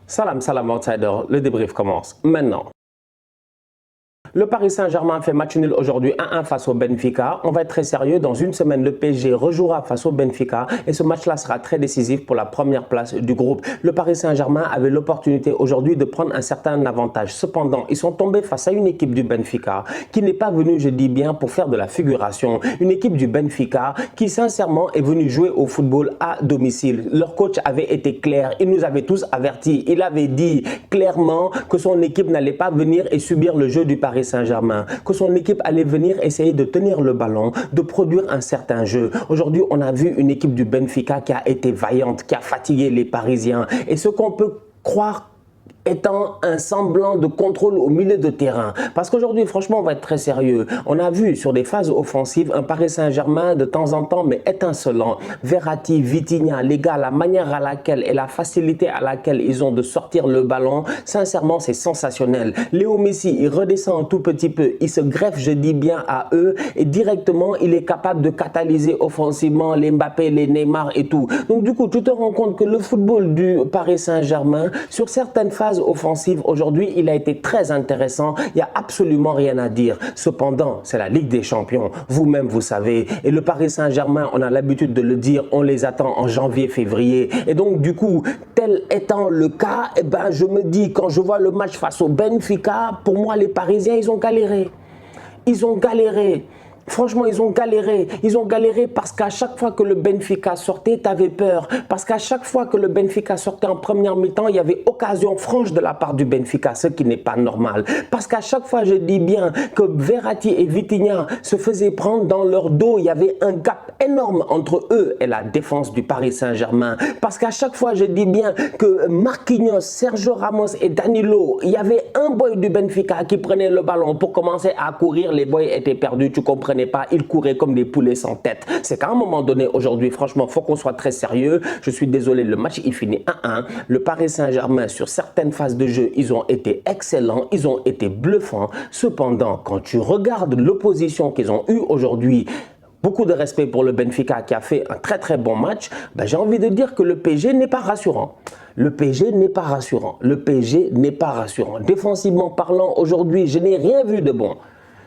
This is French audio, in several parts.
Salam, salam outsider, le débrief commence maintenant. Le Paris Saint-Germain fait match nul aujourd'hui 1-1 face au Benfica. On va être très sérieux. Dans une semaine, le PSG rejouera face au Benfica et ce match-là sera très décisif pour la première place du groupe. Le Paris Saint-Germain avait l'opportunité aujourd'hui de prendre un certain avantage. Cependant, ils sont tombés face à une équipe du Benfica qui n'est pas venue, je dis bien, pour faire de la figuration. Une équipe du Benfica qui, sincèrement, est venue jouer au football à domicile. Leur coach avait été clair. Il nous avait tous avertis. Il avait dit clairement que son équipe n'allait pas venir et subir le jeu du Paris Saint-Germain, que son équipe allait venir essayer de tenir le ballon, de produire un certain jeu. Aujourd'hui, on a vu une équipe du Benfica qui a été vaillante, qui a fatigué les Parisiens. Et ce qu'on peut croire étant un semblant de contrôle au milieu de terrain. Parce qu'aujourd'hui, franchement, on va être très sérieux. On a vu sur des phases offensives un Paris Saint-Germain de temps en temps, mais étincelant. Verratti, Vitinha, les gars, la manière à laquelle et la facilité à laquelle ils ont de sortir le ballon, sincèrement, c'est sensationnel. Léo Messi, il redescend un tout petit peu, il se greffe, je dis bien, à eux et directement, il est capable de catalyser offensivement les Mbappé, les Neymar et tout. Donc du coup, tu te rends compte que le football du Paris Saint-Germain, sur certaines phases offensive aujourd'hui, il a été très intéressant. Il n'y a absolument rien à dire. Cependant, c'est la Ligue des Champions. Vous-même, vous savez. Et le Paris Saint-Germain, on a l'habitude de le dire, on les attend en janvier, février. Et donc, du coup, tel étant le cas, eh ben, je me dis, quand je vois le match face au Benfica, pour moi, les Parisiens, ils ont galéré. Ils ont galéré. Franchement, ils ont galéré. Ils ont galéré parce qu'à chaque fois que le Benfica sortait, tu avais peur. Parce qu'à chaque fois que le Benfica sortait en première mi-temps, il y avait occasion franche de la part du Benfica, ce qui n'est pas normal. Parce qu'à chaque fois, je dis bien que Verratti et Vitinha se faisaient prendre dans leur dos. Il y avait un gap énorme entre eux et la défense du Paris Saint-Germain. Parce qu'à chaque fois, je dis bien que Marquinhos, Sergio Ramos et Danilo, il y avait un boy du Benfica qui prenait le ballon pour commencer à courir. Les boys étaient perdus, tu comprenais pas, ils couraient comme des poulets sans tête. C'est qu'à un moment donné, aujourd'hui, franchement, il faut qu'on soit très sérieux. Je suis désolé, le match, il finit 1-1. Le Paris Saint-Germain, sur certaines phases de jeu, ils ont été excellents, ils ont été bluffants. Cependant, quand tu regardes l'opposition qu'ils ont eue aujourd'hui, beaucoup de respect pour le Benfica qui a fait un très très bon match, ben, j'ai envie de dire que le PSG n'est pas rassurant. Le PSG n'est pas rassurant. Le PSG n'est pas rassurant. Défensivement parlant, aujourd'hui, je n'ai rien vu de bon.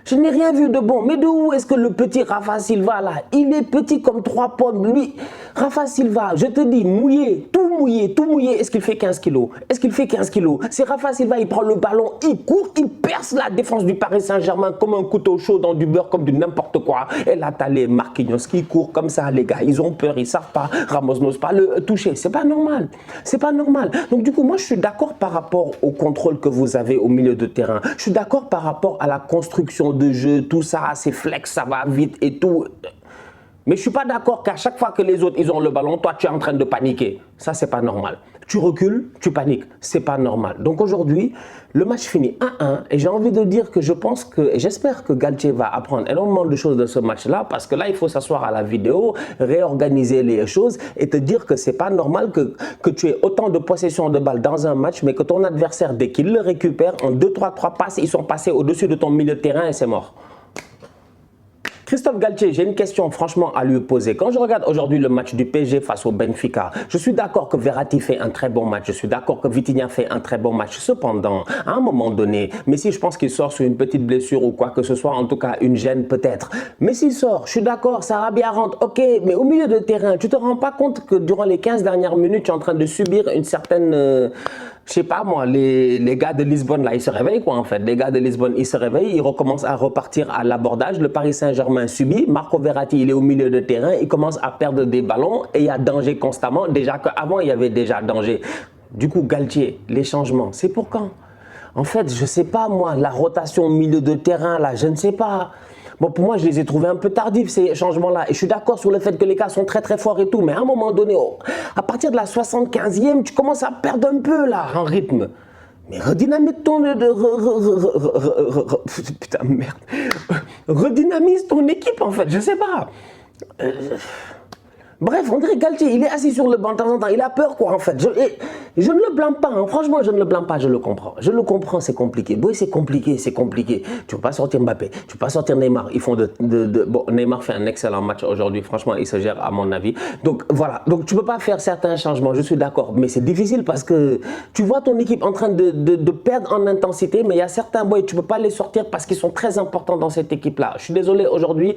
Je n'ai rien vu de bon. Mais de où est-ce que le petit Rafa Silva là? Il est petit comme 3 pommes. Lui, Rafa Silva, je te dis, mouillé, tout mouillé, tout mouillé. Est-ce qu'il fait 15 kilos? Est-ce qu'il fait 15 kilos? C'est Rafa Silva, il prend le ballon, il court, il perce la défense du Paris Saint-Germain comme un couteau chaud dans du beurre, comme du n'importe quoi. Et là, t'as les Marquinhos qui courent comme ça, les gars. Ils ont peur, ils savent pas. Ramos n'ose pas le toucher. C'est pas normal. C'est pas normal. Donc du coup, moi, je suis d'accord par rapport au contrôle que vous avez au milieu de terrain. Je suis d'accord par rapport à la construction de jeu, tout ça, c'est flex, ça va vite et tout. Mais je suis pas d'accord qu'à chaque fois que les autres, ils ont le ballon, toi, tu es en train de paniquer. Ça, c'est pas normal. Tu recules, tu paniques. C'est pas normal. Donc aujourd'hui, le match finit 1-1 et j'ai envie de dire que je pense que, et j'espère que Galtier va apprendre énormément de choses de ce match-là parce que là, il faut s'asseoir à la vidéo, réorganiser les choses et te dire que c'est pas normal que tu aies autant de possession de balle dans un match, mais que ton adversaire, dès qu'il le récupère, en 2-3 passes, ils sont passés au-dessus de ton milieu de terrain et c'est mort. Christophe Galtier, j'ai une question franchement à lui poser. Quand je regarde aujourd'hui le match du PSG face au Benfica, je suis d'accord que Verratti fait un très bon match. Je suis d'accord que Vitinha fait un très bon match. Cependant, à un moment donné, Messi, je pense qu'il sort sur une petite blessure ou quoi que ce soit, en tout cas une gêne peut-être. Messi sort, je suis d'accord, Sarabia rentre, ok, mais au milieu de terrain, tu te rends pas compte que durant les 15 dernières minutes, tu es en train de subir une certaine... je sais pas moi, les gars de Lisbonne, là, ils se réveillent quoi en fait. Les gars de Lisbonne, ils se réveillent, ils recommencent à repartir à l'abordage. Le Paris Saint-Germain subit. Marco Verratti, il est au milieu de terrain, il commence à perdre des ballons et il y a danger constamment. Déjà qu'avant, il y avait déjà danger. Du coup, Galtier, les changements, c'est pour quand? En fait, je sais pas moi, la rotation au milieu de terrain, là, je ne sais pas. Bon, pour moi, je les ai trouvés un peu tardifs, ces changements-là. Et je suis d'accord sur le fait que les gars sont très très forts et tout. Mais à un moment donné, à partir de la 75e, tu commences à perdre un peu là, en rythme. Mais redynamise ton... Putain, merde. Redynamise ton équipe, en fait. Je sais pas. Bref, on dirait Galtier, il est assis sur le banc de temps en temps, il a peur quoi en fait. Je ne le blâme pas, hein. Franchement je ne le blâme pas, je le comprends. Je le comprends, c'est compliqué. Oui, c'est compliqué, c'est compliqué. Tu ne peux pas sortir Mbappé, tu ne peux pas sortir Neymar. Ils font Bon, Neymar fait un excellent match aujourd'hui, franchement il se gère à mon avis. Donc voilà, donc tu ne peux pas faire certains changements, je suis d'accord. Mais c'est difficile parce que tu vois ton équipe en train de perdre en intensité, mais il y a certains boys, tu ne peux pas les sortir parce qu'ils sont très importants dans cette équipe-là. Je suis désolé aujourd'hui.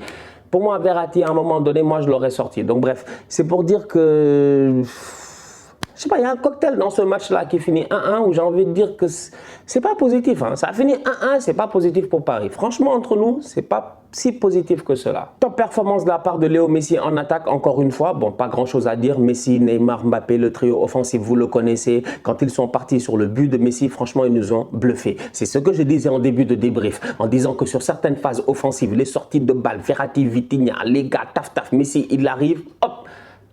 Pour moi, Verratti, à un moment donné, moi, je l'aurais sorti. Donc, bref, c'est pour dire que, je sais pas, il y a un cocktail dans ce match-là qui finit 1-1 où j'ai envie de dire que c'est pas positif. Hein. Ça a fini 1-1, c'est pas positif pour Paris. Franchement, entre nous, c'est pas si positif que cela. Top performance de la part de Léo Messi en attaque, encore une fois. Bon, pas grand-chose à dire. Messi, Neymar, Mbappé, le trio offensif, vous le connaissez. Quand ils sont partis sur le but de Messi, franchement, ils nous ont bluffé. C'est ce que je disais en début de débrief, en disant que sur certaines phases offensives, les sorties de balles, Verratti, Vitinha, les gars, taf, Messi, il arrive, hop,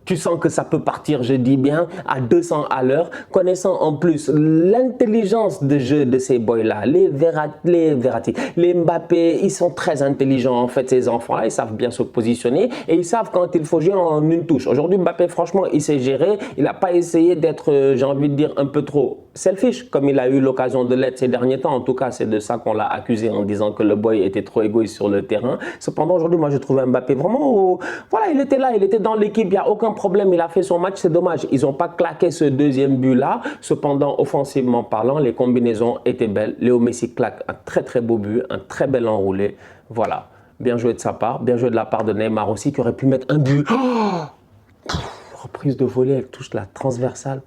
tu sens que ça peut partir, je dis bien, à 200 à l'heure, connaissant en plus l'intelligence de jeu de ces boys-là, les Verratti, les Mbappé, ils sont très intelligents en fait, ces enfants-là, ils savent bien se positionner et ils savent quand il faut jouer en une touche. Aujourd'hui, Mbappé, franchement, il s'est géré, il n'a pas essayé d'être, j'ai envie de dire, un peu trop selfish, comme il a eu l'occasion de l'être ces derniers temps. En tout cas, c'est de ça qu'on l'a accusé en disant que le boy était trop égoïste sur le terrain. Cependant, aujourd'hui, moi, je trouvais Mbappé vraiment, voilà, il était là, il était dans l'équipe, il n'y a aucun problème, il a fait son match, c'est dommage. Ils n'ont pas claqué ce deuxième but-là. Cependant, offensivement parlant, les combinaisons étaient belles. Léo Messi claque un très beau but, un très bel enroulé. Voilà, bien joué de sa part, bien joué de la part de Neymar aussi, qui aurait pu mettre un but. Oh, reprise de volée, elle touche la transversale.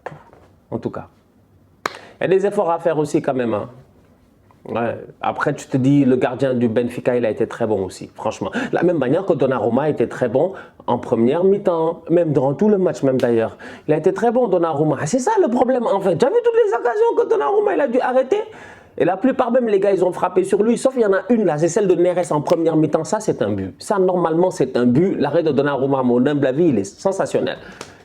En tout cas, il y a des efforts à faire aussi quand même. Hein. Ouais. Après, tu te dis, le gardien du Benfica, il a été très bon aussi, franchement. De la même manière que Donnarumma était très bon en première mi-temps, même durant tout le match, même d'ailleurs. Il a été très bon, Donnarumma. C'est ça le problème, en fait. Tu as vu toutes les occasions que Donnarumma, il a dû arrêter? Et la plupart même, les gars, ils ont frappé sur lui. Sauf il y en a une, là, c'est celle de Neres en première mi-temps. Ça, c'est un but. Ça, normalement, c'est un but. L'arrêt de Donnarumma, à mon humble avis, il est sensationnel.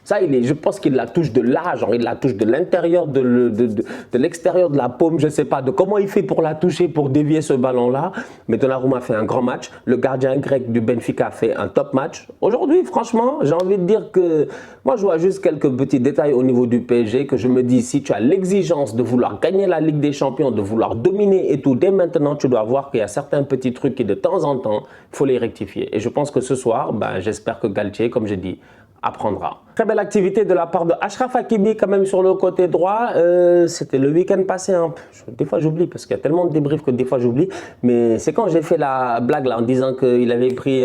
Ça, je pense qu'il la touche de là, genre il la touche de l'intérieur, de l'extérieur de la paume, je ne sais pas de comment il fait pour la toucher, pour dévier ce ballon-là. Mais Donnarumma fait un grand match. Le gardien grec du Benfica fait un top match. Aujourd'hui, franchement, j'ai envie de dire que moi, je vois juste quelques petits détails au niveau du PSG que je me dis, si tu as l'exigence de vouloir gagner la Ligue des Champions, de vouloir dominer et tout, dès maintenant, tu dois voir qu'il y a certains petits trucs qui, de temps en temps, il faut les rectifier. Et je pense que ce soir, ben, j'espère que Galtier, comme j'ai dit, apprendra. Très belle activité de la part de Achraf Hakimi quand même sur le côté droit. C'était le week-end passé. Hein. Des fois j'oublie parce qu'il y a tellement de débriefs que des fois j'oublie. Mais c'est quand j'ai fait la blague là en disant qu'il avait pris,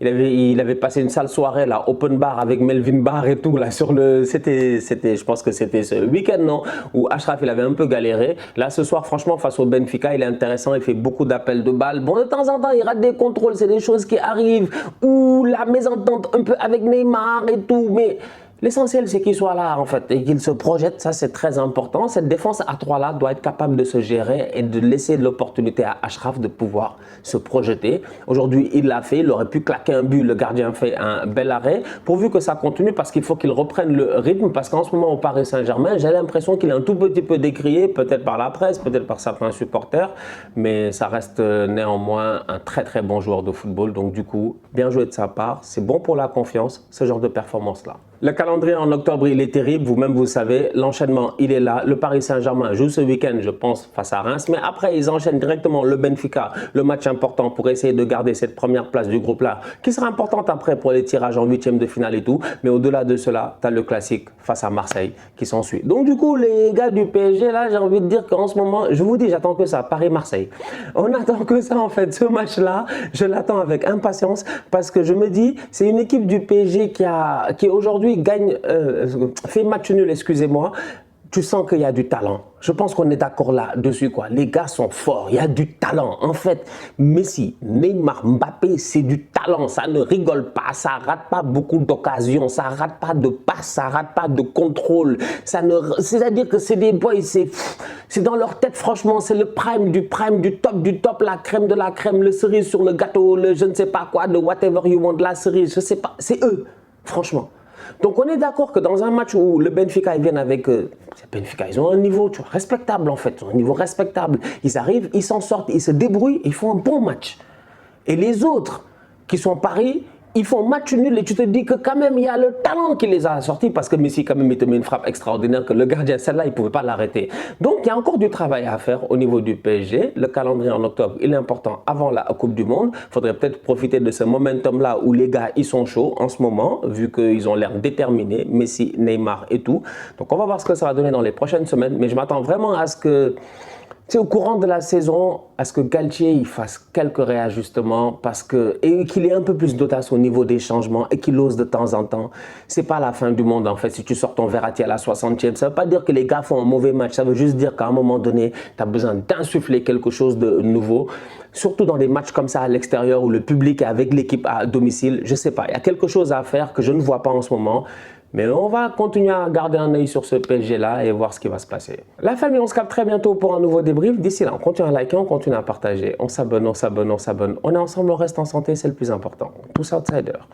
il avait passé une sale soirée là, open bar avec Melvin Barr et tout là sur le. Je pense que c'était ce week-end non, où Achraf il avait un peu galéré. Là ce soir franchement face au Benfica il est intéressant, il fait beaucoup d'appels de balles. Bon de temps en temps il rate des contrôles, c'est des choses qui arrivent. Ou la mésentente un peu avec Neymar et tout, mais l'essentiel c'est qu'il soit là en fait et qu'il se projette, ça c'est très important. Cette défense à 3 là doit être capable de se gérer et de laisser l'opportunité à Achraf de pouvoir se projeter. Aujourd'hui il l'a fait, il aurait pu claquer un but, le gardien fait un bel arrêt, pourvu que ça continue parce qu'il faut qu'il reprenne le rythme parce qu'en ce moment au Paris Saint-Germain j'ai l'impression qu'il est un tout petit peu décrié, peut-être par la presse, peut-être par certains supporters, mais ça reste néanmoins un très bon joueur de football, donc du coup bien joué de sa part, c'est bon pour la confiance ce genre de performance là. Le calendrier en octobre, il est terrible, vous-même vous savez, l'enchaînement, il est là. Le Paris Saint-Germain joue ce week-end, je pense, face à Reims, mais après, ils enchaînent directement le Benfica, le match important pour essayer de garder cette première place du groupe-là, qui sera importante après pour les tirages en huitième de finale et tout. Mais au-delà de cela, tu as le classique face à Marseille qui s'ensuit. Donc du coup, les gars du PSG, là, j'ai envie de dire qu'en ce moment, je vous dis, j'attends que ça, Paris-Marseille. On attend que ça, en fait, ce match-là, je l'attends avec impatience parce que je me dis, c'est une équipe du PSG qui aujourd'hui gagne, fait match nul, excusez-moi, tu sens qu'il y a du talent. Je pense qu'on est d'accord là-dessus, quoi. Les gars sont forts, il y a du talent. En fait, Messi, Neymar, Mbappé, c'est du talent. Ça ne rigole pas, ça rate pas beaucoup d'occasions, ça rate pas de passes, ça rate pas de contrôle. C'est-à-dire que c'est des boys, c'est dans leur tête, franchement, c'est le prime, du top, la crème de la crème, le cerise sur le gâteau, le je ne sais pas quoi, de whatever you want, la cerise, je sais pas. C'est eux, franchement. Donc on est d'accord que dans un match où le Benfica ils viennent avec Benfica, ils ont un niveau respectable en fait, un niveau respectable. Ils arrivent, ils s'en sortent, ils se débrouillent, ils font un bon match. Et les autres qui sont Paris, Ils font match nul et tu te dis que quand même il y a le talent qui les a sortis parce que Messi quand même il te met une frappe extraordinaire que le gardien celle-là il ne pouvait pas l'arrêter. Donc il y a encore du travail à faire au niveau du PSG. Le calendrier en octobre il est important avant la Coupe du Monde. Il faudrait peut-être profiter de ce momentum-là où les gars ils sont chauds en ce moment vu qu'ils ont l'air déterminés, Messi, Neymar et tout. Donc on va voir ce que ça va donner dans les prochaines semaines mais je m'attends vraiment à ce que au courant de la saison, à ce que Galtier il fasse quelques réajustements et qu'il ait un peu plus d'audace au niveau des changements et qu'il ose de temps en temps. C'est pas la fin du monde en fait si tu sors ton Verratti à la 60e. Ça veut pas dire que les gars font un mauvais match, ça veut juste dire qu'à un moment donné, tu as besoin d'insuffler quelque chose de nouveau. Surtout dans des matchs comme ça à l'extérieur où le public est avec l'équipe à domicile. Je sais pas, il y a quelque chose à faire que je ne vois pas en ce moment. Mais on va continuer à garder un œil sur ce PSG-là et voir ce qui va se passer. La famille, on se capte très bientôt pour un nouveau débrief. D'ici là, on continue à liker, on continue à partager. On s'abonne, on s'abonne, on s'abonne. On est ensemble, on reste en santé, c'est le plus important. Tous outsiders.